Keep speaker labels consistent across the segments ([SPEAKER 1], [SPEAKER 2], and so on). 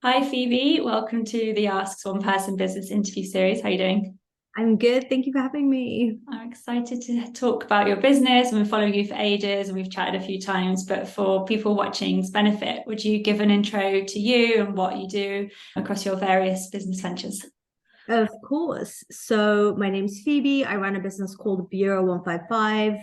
[SPEAKER 1] Hi Phoebe, welcome to the Asks One Person Business interview series. How are you doing?
[SPEAKER 2] I'm good. Thank you for having me.
[SPEAKER 1] I'm excited to talk about your business. I've been following you for ages and we've chatted a few times, but for people watching's benefit, would you give an intro to you and what you do across your various business ventures?
[SPEAKER 2] Of course. So, my name's Phoebe. I run a business called Bureau 155,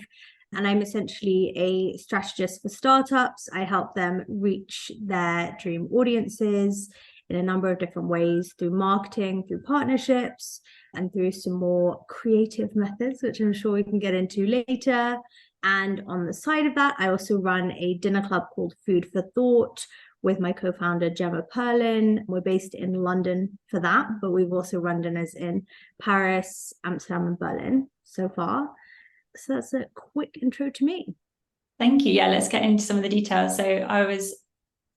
[SPEAKER 2] and I'm essentially a strategist for startups. I help them reach their dream audiences in a number of different ways through marketing, through partnerships, and through some more creative methods, which I'm sure we can get into later. And on the side of that, I also run a dinner club called Food for Thought with my co-founder Gemma Perlin. We're based in London for that, but we've also run dinners in Paris, Amsterdam, and Berlin so far. So that's a quick intro to me.
[SPEAKER 1] Thank you. Yeah, let's get into some of the details. So I was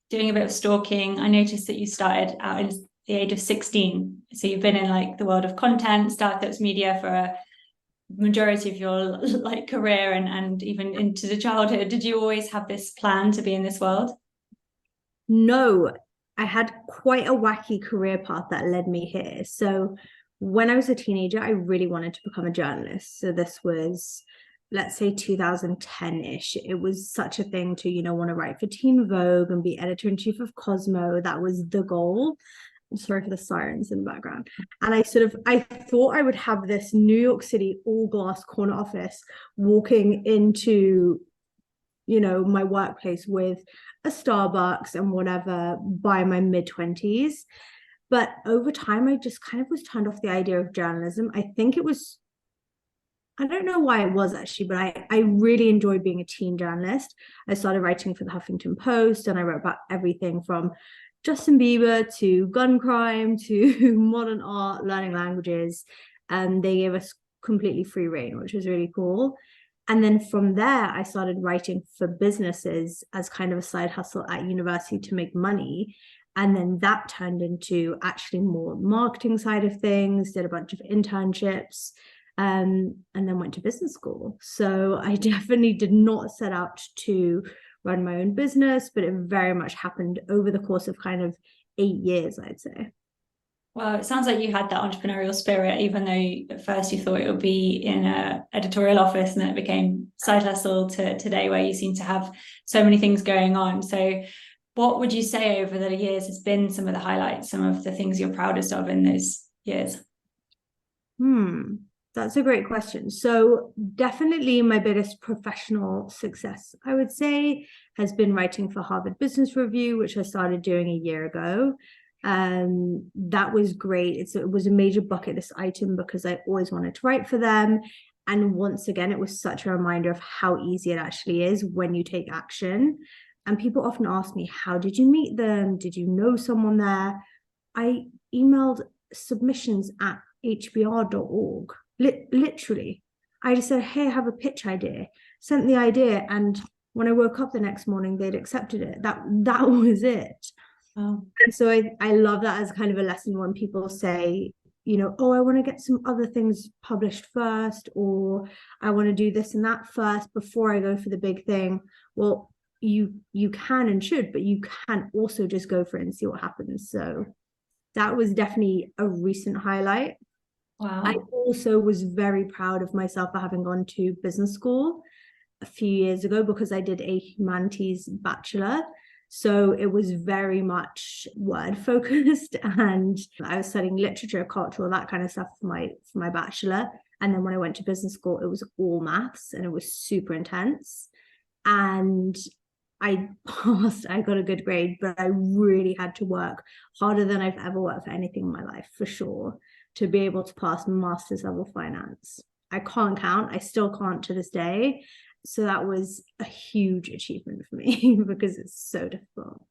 [SPEAKER 1] doing a bit of stalking. I noticed that you started out at the age of 16. So you've been in like the world of content, startups, media for a majority of your like career and even into the childhood. Did you always have this plan to be in this world?
[SPEAKER 2] No, I had quite a wacky career path that led me here. So when I was a teenager, I really wanted to become a journalist. So this was, let's say, 2010-ish. It was such a thing to, want to write for Teen Vogue and be editor-in-chief of Cosmo. That was the goal. I'm sorry for the sirens in the background. And I thought I would have this New York City all glass corner office walking into my workplace with a Starbucks and whatever by my mid 20s. But over time, I just kind of was turned off the idea of journalism. I don't know why it was actually, but I really enjoyed being a teen journalist. I started writing for the Huffington Post and I wrote about everything from Justin Bieber to gun crime to modern art, learning languages. And they gave us completely free reign, which was really cool. And then from there, I started writing for businesses as kind of a side hustle at university to make money. And then that turned into actually more marketing side of things, did a bunch of internships, and then went to business school. So I definitely did not set out to run my own business, but it very much happened over the course of kind of 8 years, I'd say.
[SPEAKER 1] Well, it sounds like you had that entrepreneurial spirit, even though at first you thought it would be in an editorial office, and then it became side hustle to today, where you seem to have so many things going on. So, what would you say over the years has been some of the highlights, some of the things you're proudest of in those years?
[SPEAKER 2] Hmm. That's a great question. So, definitely my biggest professional success, I would say, has been writing for Harvard Business Review, which I started doing a year ago. That was great. It was a major bucket list item because I always wanted to write for them. And once again, it was such a reminder of how easy it actually is when you take action. And people often ask me, how did you meet them? Did you know someone there? I emailed submissions at hbr.org. Literally. I just said, hey, I have a pitch idea. Sent the idea, and when I woke up the next morning, they'd accepted it. That was it.
[SPEAKER 1] Oh.
[SPEAKER 2] And so I love that as kind of a lesson when people say, oh, I want to get some other things published first, or I want to do this and that first before I go for the big thing. Well, you can and should, but you can also just go for it and see what happens. So that was definitely a recent highlight. I
[SPEAKER 1] Wow.
[SPEAKER 2] also was very proud of myself for having gone to business school a few years ago because I did a humanities bachelor. So it was very much word focused and I was studying literature, culture, all that kind of stuff for my bachelor. And then when I went to business school, it was all maths and it was super intense. And I passed, I got a good grade, but I really had to work harder than I've ever worked for anything in my life, for sure, to be able to pass master's level finance. I can't count. I still can't to this day. So that was a huge achievement for me because it's so difficult.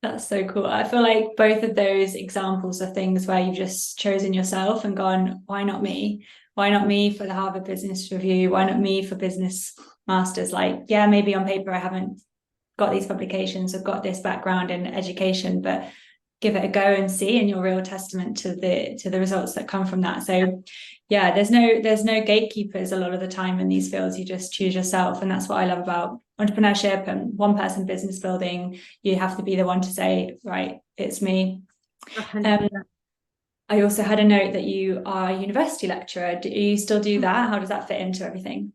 [SPEAKER 1] That's so cool. I feel like both of those examples are things where you've just chosen yourself and gone, why not me? Why not me for the Harvard Business Review? Why not me for business masters? Like, yeah, maybe on paper I haven't got these publications, I've got this background in education, but give it a go and see, and you're a real testament to the results that come from that. So yeah, there's no gatekeepers a lot of the time in these fields. You just choose yourself, and that's what I love about entrepreneurship and one person business building. You have to be the one to say, right, it's me.
[SPEAKER 2] 100%.
[SPEAKER 1] I also had a note that you are a university lecturer. Do you still do that? How does that fit into everything?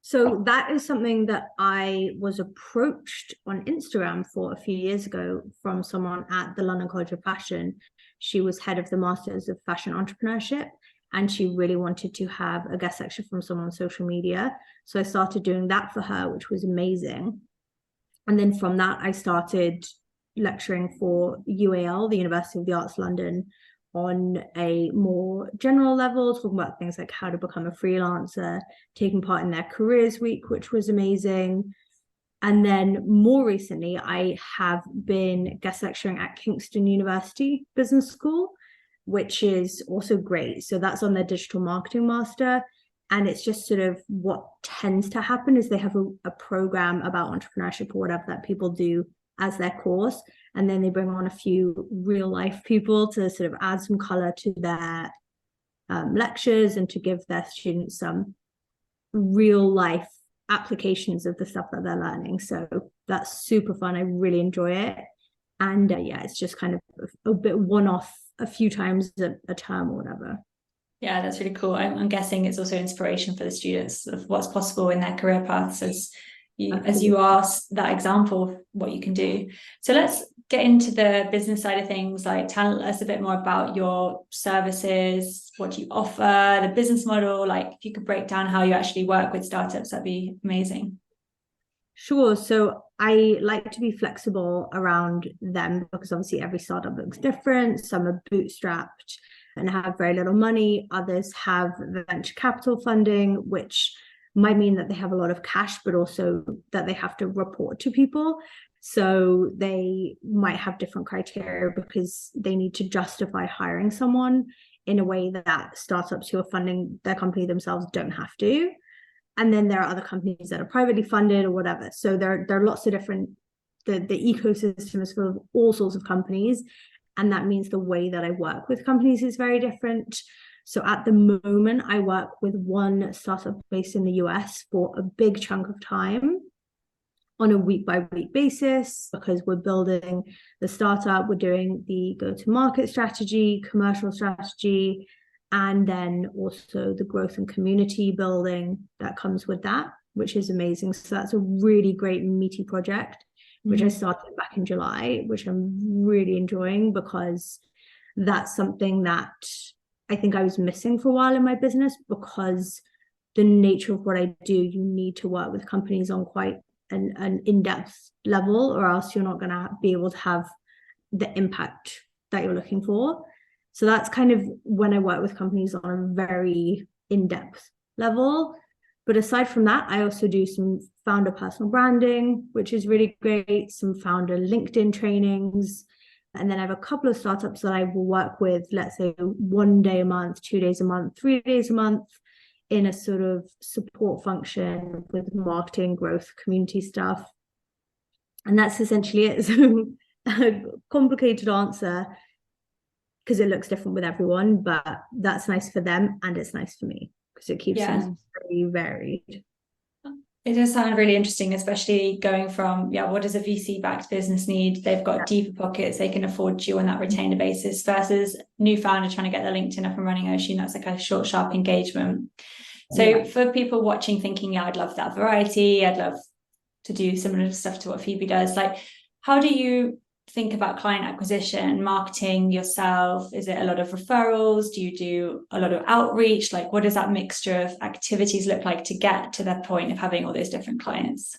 [SPEAKER 2] So that is something that I was approached on Instagram for a few years ago from someone at the London College of Fashion. She was head of the Masters of Fashion Entrepreneurship, and she really wanted to have a guest lecture from someone on social media. So I started doing that for her, which was amazing. And then from that, I started lecturing for UAL, the University of the Arts London, on a more general level, talking about things like how to become a freelancer, taking part in their careers week, which was amazing. And then more recently, I have been guest lecturing at Kingston University Business School, which is also great. So that's on their digital marketing master. And it's just sort of what tends to happen is they have a program about entrepreneurship or whatever that people do as their course. And then they bring on a few real life people to sort of add some color to their lectures and to give their students some real life applications of the stuff that they're learning. So that's super fun. I really enjoy it. And yeah, it's just kind of a bit one-off a few times a term or whatever.
[SPEAKER 1] Yeah, that's really cool. I'm guessing it's also inspiration for the students of what's possible in their career paths as you are that example of what you can do. So let's get into the business side of things. Like, tell us a bit more about your services, what you offer, the business model. Like, if you could break down how you actually work with startups, that'd be amazing.
[SPEAKER 2] Sure. So I like to be flexible around them because obviously every startup looks different. Some are bootstrapped and have very little money. Others have venture capital funding, which might mean that they have a lot of cash, but also that they have to report to people. So they might have different criteria because they need to justify hiring someone in a way that startups who are funding their company themselves don't have to. And then there are other companies that are privately funded or whatever. So there are lots of different, the ecosystem is full of all sorts of companies. And that means the way that I work with companies is very different. So at the moment, I work with one startup based in the US for a big chunk of time on a week-by-week basis because we're building the startup, we're doing the go-to-market strategy, commercial strategy, and then also the growth and community building that comes with that, which is amazing. So that's a really great meaty project, which I started back in July, which I'm really enjoying because that's something that I think I was missing for a while in my business because the nature of what I do, you need to work with companies on quite an in-depth level, or else you're not going to be able to have the impact that you're looking for. So that's kind of when I work with companies on a very in-depth level. But aside from that, I also do some founder personal branding, which is really great, some founder LinkedIn trainings. And then I have a couple of startups that I will work with, let's say 1 day a month, 2 days a month, 3 days a month in a sort of support function with marketing, growth, community stuff. And that's essentially it. So a complicated answer because it looks different with everyone, but that's nice for them and it's nice for me because it keeps things very varied.
[SPEAKER 1] It does sound really interesting, especially going from, what does a VC-backed business need? They've got deeper pockets, they can afford you on that retainer basis versus new founder trying to get their LinkedIn up and running. I assume that's like a short, sharp engagement. So for people watching thinking, I'd love that variety, I'd love to do similar stuff to what Phoebe does. Like, how do you think about client acquisition, marketing yourself? Is it a lot of referrals? Do you do a lot of outreach? Like, what does that mixture of activities look like to get to that point of having all those different clients?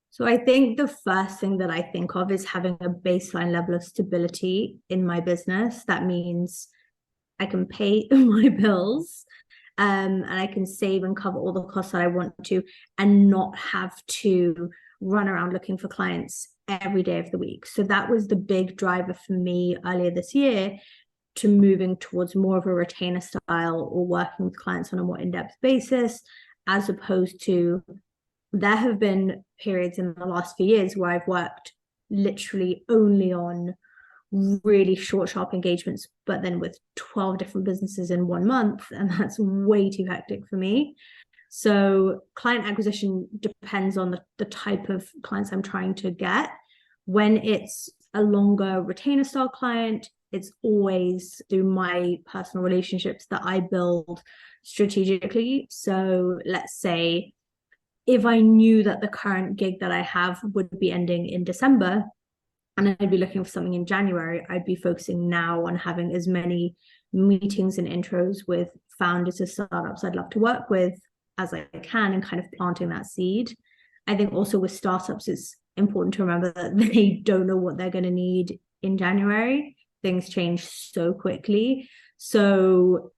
[SPEAKER 2] So I think the first thing that I think of is having a baseline level of stability in my business. That means I can pay my bills and I can save and cover all the costs that I want to and not have to run around looking for clients every day of the week. So that was the big driver for me earlier this year to moving towards more of a retainer style or working with clients on a more in-depth basis, as opposed to there have been periods in the last few years where I've worked literally only on really short, sharp engagements, but then with 12 different businesses in 1 month. And that's way too hectic for me. So client acquisition depends on the type of clients I'm trying to get. When it's a longer retainer style client, It's always through my personal relationships that I build strategically. So let's say if I knew that the current gig that I have would be ending in December and I'd be looking for something in January, I'd be focusing now on having as many meetings and intros with founders of startups I'd love to work with as I can, and kind of planting that seed. I think also with startups, it's important to remember that they don't know what they're going to need in January. Things change so quickly. So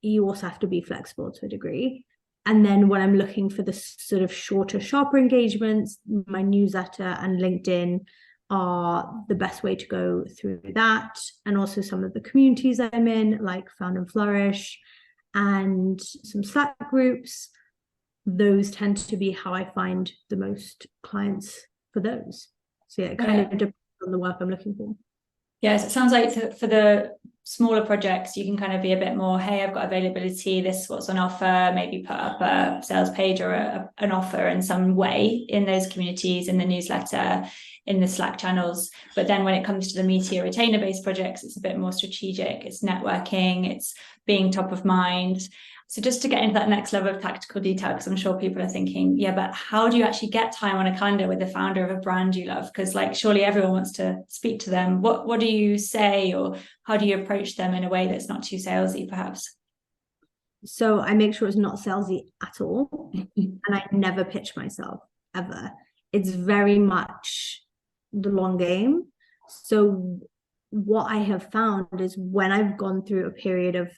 [SPEAKER 2] you also have to be flexible to a degree. And then when I'm looking for the sort of shorter, sharper engagements, my newsletter and LinkedIn are the best way to go through that. And also some of the communities I'm in, like Found and Flourish, and some Slack groups. Those tend to be how I find the most clients for those. So yeah, it kind of depends on the work I'm looking for.
[SPEAKER 1] Yes, it sounds like for the smaller projects, you can kind of be a bit more, hey, I've got availability, this is what's on offer, maybe put up a sales page or an offer in some way in those communities, in the newsletter, in the Slack channels. But then when it comes to the meatier retainer-based projects, it's a bit more strategic, it's networking, it's being top of mind. So just to get into that next level of tactical detail, because I'm sure people are thinking, yeah, but how do you actually get time on a calendar with the founder of a brand you love? Because like, surely everyone wants to speak to them. What do you say, or how do you approach them in a way that's not too salesy, perhaps?
[SPEAKER 2] So I make sure it's not salesy at all. And I never pitch myself, ever. It's very much the long game. So what I have found is when I've gone through a period of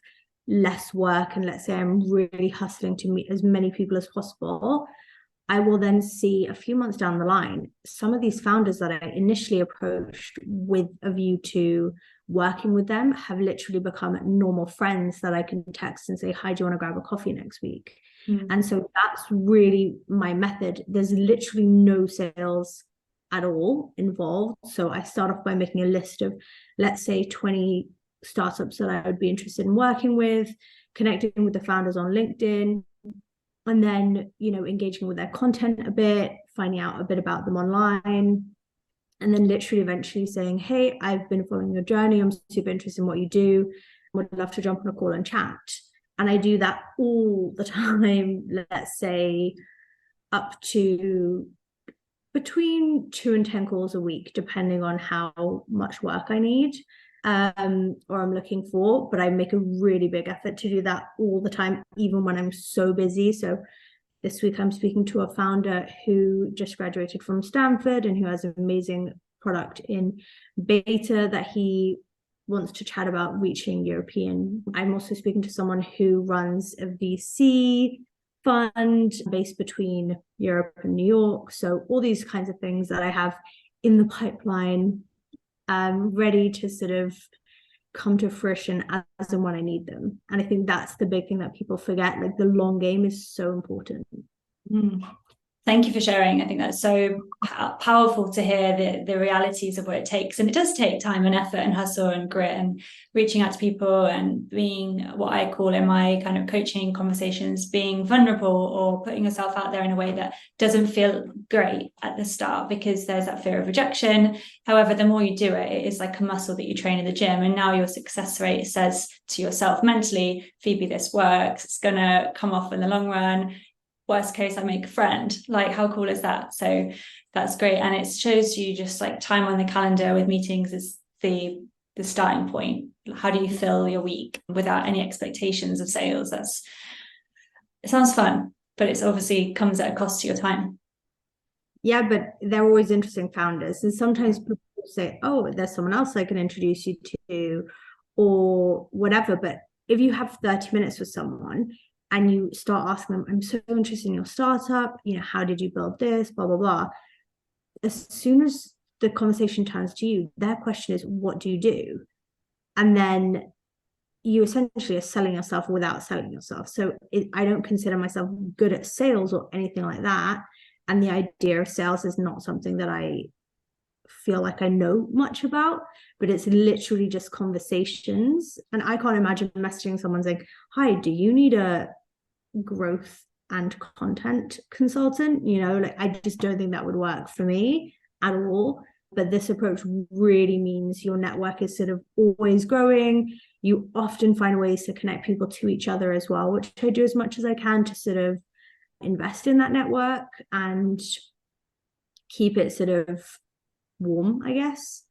[SPEAKER 2] less work, and let's say I'm really hustling to meet as many people as possible, I will then see a few months down the line, some of these founders that I initially approached with a view to working with them have literally become normal friends that I can text and say, hi, do you want to grab a coffee next week? And so that's really my method. There's literally no sales at all involved. So I start off by making a list of, let's say, 20 startups that I would be interested in working with, connecting with the founders on LinkedIn, and then, engaging with their content a bit, finding out a bit about them online, and then literally eventually saying, hey, I've been following your journey, I'm super interested in what you do, would love to jump on a call and chat. And I do that all the time, let's say up to between 2 and 10 calls a week, depending on how much work I need or I'm looking for. But I make a really big effort to do that all the time, even when I'm so busy. So this week I'm speaking to a founder who just graduated from Stanford and who has an amazing product in beta that he wants to chat about reaching European. I'm also speaking to someone who runs a VC fund based between Europe and New York. So all these kinds of things that I have in the pipeline, ready to sort of come to fruition as and when I need them. And I think that's the big thing that people forget. Like, the long game is so important.
[SPEAKER 1] Thank you for sharing. I think that's so powerful to hear the realities of what it takes. And it does take time and effort and hustle and grit and reaching out to people and being what I call in my kind of coaching conversations, being vulnerable or putting yourself out there in a way that doesn't feel great at the start because there's that fear of rejection. However, the more you do it, it is like a muscle that you train in the gym. And now your success rate says to yourself mentally, Phoebe, this works. It's going to come off in the long run. Worst case, I make a friend. Like, how cool is that? So that's great. And it shows you just like time on the calendar with meetings is the starting point. How do you fill your week without any expectations of sales? It sounds fun, but it's obviously comes at a cost to your time.
[SPEAKER 2] Yeah, but they're always interesting founders. And sometimes people say, oh, there's someone else I can introduce you to or whatever. But if you have 30 minutes with someone and you start asking them, I'm so interested in your startup, how did you build this, blah, blah, blah. As soon as the conversation turns to you, their question is, what do you do? And then you essentially are selling yourself without selling yourself. So I don't consider myself good at sales or anything like that. And the idea of sales is not something that I feel like I know much about, but it's literally just conversations. And I can't imagine messaging someone saying, hi, do you need a growth and content consultant? I just don't think that would work for me at all. But this approach really means your network is sort of always growing. You often find ways to connect people to each other as well, which I do as much as I can to sort of invest in that network and keep it sort of warm, I guess.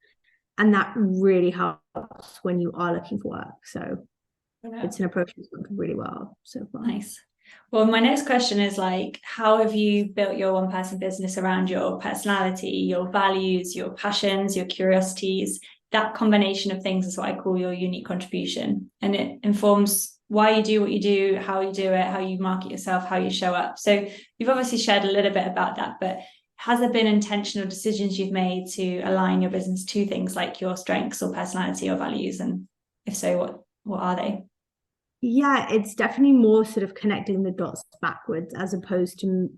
[SPEAKER 2] And that really helps when you are looking for work. So it's an approach that's worked really well so far.
[SPEAKER 1] Nice. Well, my next question is like, how have you built your one person business around your personality, your values, your passions, your curiosities? That combination of things is what I call your unique contribution. And it informs why you do what you do, how you do it, how you market yourself, how you show up. So you've obviously shared a little bit about that, but has there been intentional decisions you've made to align your business to things like your strengths or personality or values? And if so, what are they?
[SPEAKER 2] Yeah, it's definitely more sort of connecting the dots backwards as opposed to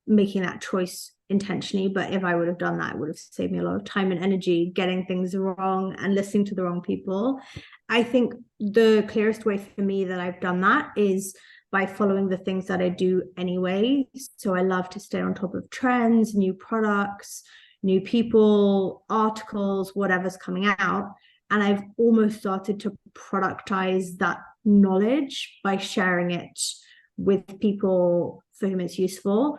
[SPEAKER 2] making that choice intentionally. But if I would have done that, it would have saved me a lot of time and energy getting things wrong and listening to the wrong people. I think the clearest way for me that I've done that is by following the things that I do anyway. So I love to stay on top of trends, new products, new people, articles, whatever's coming out. And I've almost started to productize that knowledge by sharing it with people for whom it's useful.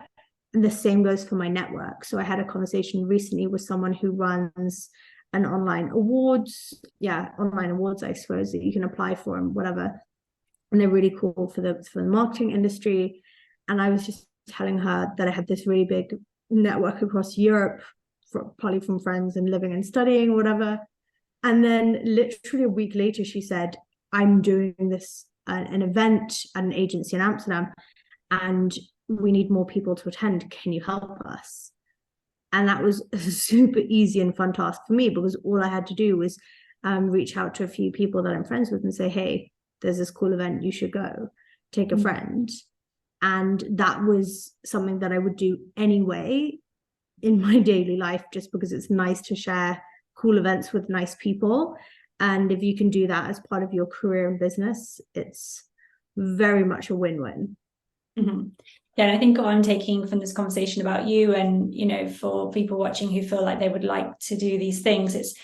[SPEAKER 2] And the same goes for my network. So I had a conversation recently with someone who runs an online awards, I suppose, that you can apply for and whatever. And they're really cool for the marketing industry. And I was just telling her that I had this really big network across Europe, probably from friends and living and studying, whatever. And then literally a week later, she said, I'm doing this, an event at an agency in Amsterdam, and we need more people to attend. Can you help us? And that was a super easy and fun task for me, because all I had to do was reach out to a few people that I'm friends with and say, hey, there's this cool event, you should go, take a friend. And that was something that I would do anyway in my daily life, just because it's nice to share cool events with nice people. And if you can do that as part of your career and business, it's very much a win-win.
[SPEAKER 1] Mm-hmm. Yeah, and I think what I'm taking from this conversation about you, and for people watching who feel like they would like to do these things, it's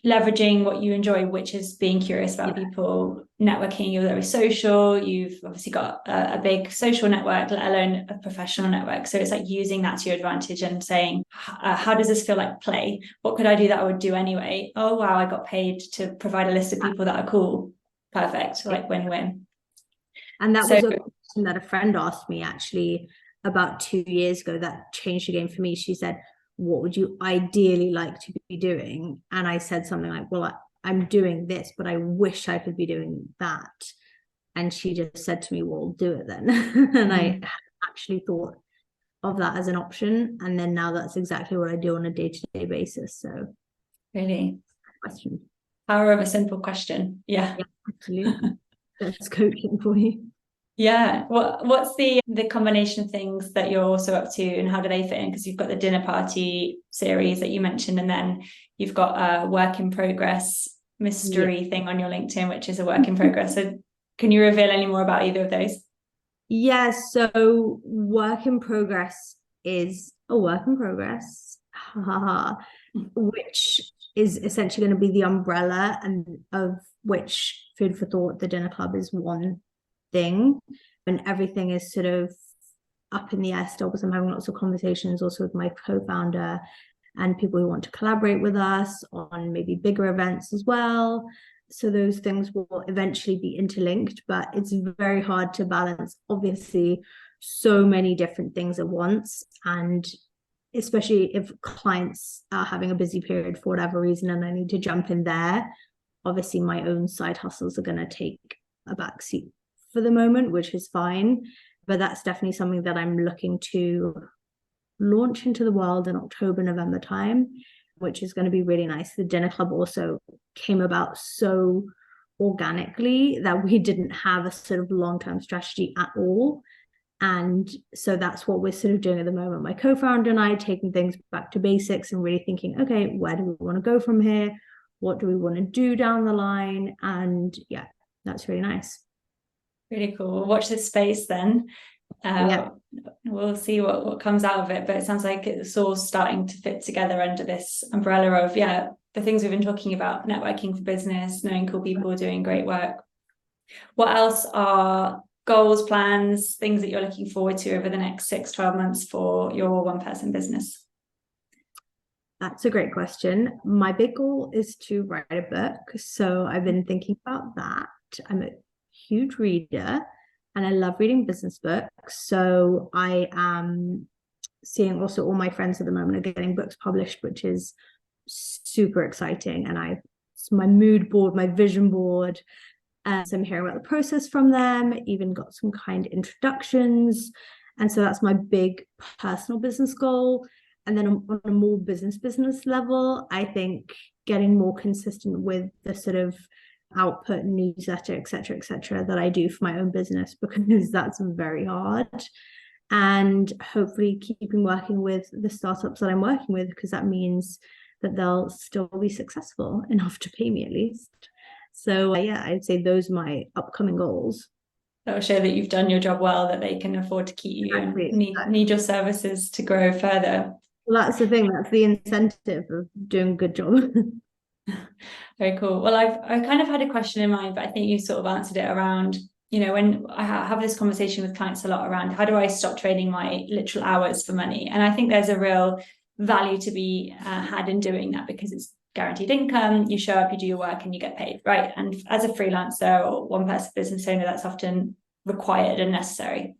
[SPEAKER 1] leveraging what you enjoy, which is being curious about people, networking. You're very social, you've obviously got a big social network, let alone a professional network. So it's like using that to your advantage and saying, how does this feel like play? What could I do that I would do anyway? Oh wow, I got paid to provide a list of people that are cool. Perfect. Like win-win.
[SPEAKER 2] And that was a question that a friend asked me actually about 2 years ago that changed the game for me. She said, what would you ideally like to be doing? And I said something like, well, I'm doing this, but I wish I could be doing that. And she just said to me, well, do it then. And I actually thought of that as an option. And then now that's exactly what I do on a day-to-day basis. So
[SPEAKER 1] really,
[SPEAKER 2] question.
[SPEAKER 1] Power of a simple question. Yeah,
[SPEAKER 2] absolutely. That's coaching for you.
[SPEAKER 1] Yeah. What's the combination of things that you're also up to, and how do they fit in? Because you've got the dinner party series that you mentioned, and then you've got a work in progress mystery thing on your LinkedIn, which is a work in progress. So can you reveal any more about either of those?
[SPEAKER 2] Yes. So work in progress is a work in progress, which is essentially going to be the umbrella and of which Food for Thought, the dinner club, is one thing, and everything is sort of up in the air still, because I'm having lots of conversations also with my co-founder and people who want to collaborate with us on maybe bigger events as well. So those things will eventually be interlinked, but it's very hard to balance, obviously, so many different things at once. And especially if clients are having a busy period for whatever reason and I need to jump in there, obviously my own side hustles are going to take a backseat for the moment, which is fine. But that's definitely something that I'm looking to launch into the world in October, November time, which is going to be really nice. The dinner club also came about so organically that we didn't have a sort of long-term strategy at all. And so that's what we're sort of doing at the moment. My co-founder and I taking things back to basics and really thinking, okay, where do we want to go from here? What do we want to do down the line? And yeah, that's really nice.
[SPEAKER 1] Really cool. Watch this space then.
[SPEAKER 2] Yeah.
[SPEAKER 1] We'll see what comes out of it, but it sounds like it's all starting to fit together under this umbrella of the things we've been talking about: networking for business, knowing cool people, doing great work. What else are goals, plans, things that you're looking forward to over the next 6-12 months for your one-person business?
[SPEAKER 2] That's a great question. My big goal is to write a book. So I've been thinking about that. I'm a huge reader and I love reading business books. So I am seeing also all my friends at the moment are getting books published, which is super exciting. And it's my mood board, my vision board. So I'm hearing about the process from them, even got some kind introductions. And so that's my big personal business goal. And then on a more business level, I think getting more consistent with the sort of output, newsletter, et cetera, that I do for my own business, because that's very hard. And hopefully keeping working with the startups that I'm working with, because that means that they'll still be successful enough to pay me at least. So I'd say those are my upcoming goals.
[SPEAKER 1] That will show that you've done your job well, that they can afford to keep you and need your services to grow further.
[SPEAKER 2] Well, that's the thing. That's the incentive of doing a good job.
[SPEAKER 1] Very cool. Well, I kind of had a question in mind, but I think you sort of answered it around, when I have this conversation with clients a lot around how do I stop trading my literal hours for money? And I think there's a real value to be had in doing that, because it's guaranteed income. You show up, you do your work, and you get paid, right? And as a freelancer or one-person business owner, that's often required and necessary.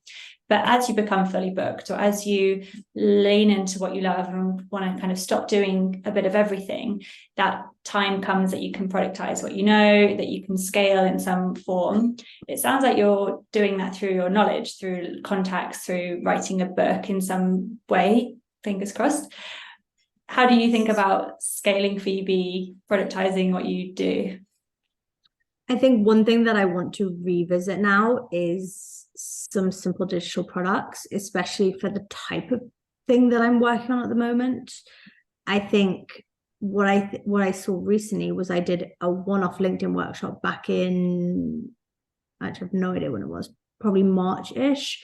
[SPEAKER 1] But as you become fully booked, or as you lean into what you love and want to kind of stop doing a bit of everything, that time comes that you can productize what you know, that you can scale in some form. It sounds like you're doing that through your knowledge, through contacts, through writing a book in some way, fingers crossed. How do you think about scaling Phoebe, productizing what you do?
[SPEAKER 2] I think one thing that I want to revisit now is some simple digital products, especially for the type of thing that I'm working on at the moment. I think what I saw recently was I did a one-off LinkedIn workshop back in, I have no idea when it was, probably March-ish,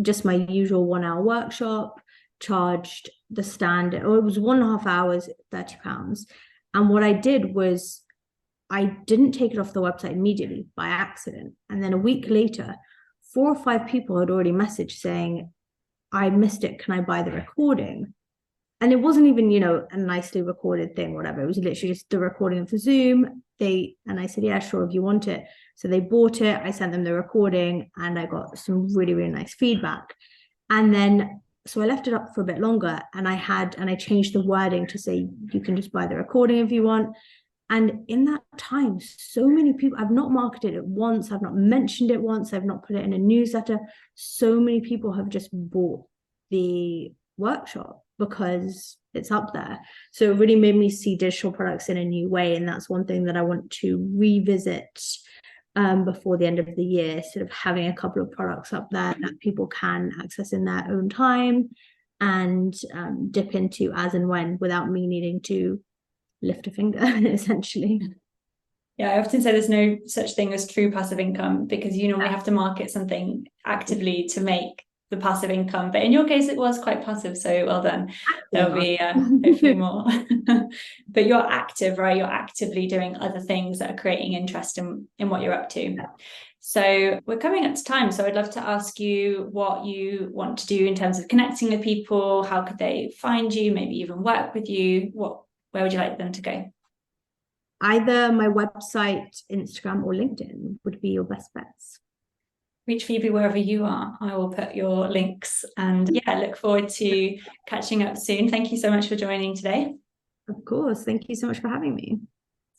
[SPEAKER 2] just my usual 1 hour workshop, charged the standard, or it was 1.5 hours, £30. And what I did was I didn't take it off the website immediately by accident. And then a week later, 4 or 5 people had already messaged saying, I missed it, can I buy the recording? And it wasn't even, a nicely recorded thing, whatever. It was literally just the recording of the Zoom. And I said, yeah, sure, if you want it. So they bought it. I sent them the recording and I got some really, really nice feedback. And then, so I left it up for a bit longer, and I changed the wording to say, you can just buy the recording if you want. And in that time, so many people, I've not marketed it once, I've not mentioned it once, I've not put it in a newsletter. So many people have just bought the workshop because it's up there. So it really made me see digital products in a new way. And that's one thing that I want to revisit before the end of the year, sort of having a couple of products up there that people can access in their own time and dip into as and when, without me needing to lift a finger, essentially.
[SPEAKER 1] Yeah, I often say there's no such thing as true passive income, because you normally have to market something actively to make the passive income. But in your case, it was quite passive, so well done. There'll be hopefully more. But you're active, right? You're actively doing other things that are creating interest in what you're up to. So we're coming up to time. So I'd love to ask you what you want to do in terms of connecting with people. How could they find you, maybe even work with you? Where would you like them to go?
[SPEAKER 2] Either my website, Instagram, or LinkedIn would be your best bets.
[SPEAKER 1] Reach Phoebe wherever you are. I will put your links, and look forward to catching up soon. Thank you so much for joining today.
[SPEAKER 2] Of course. Thank you so much for having me.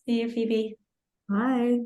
[SPEAKER 1] See you, Phoebe.
[SPEAKER 2] Bye.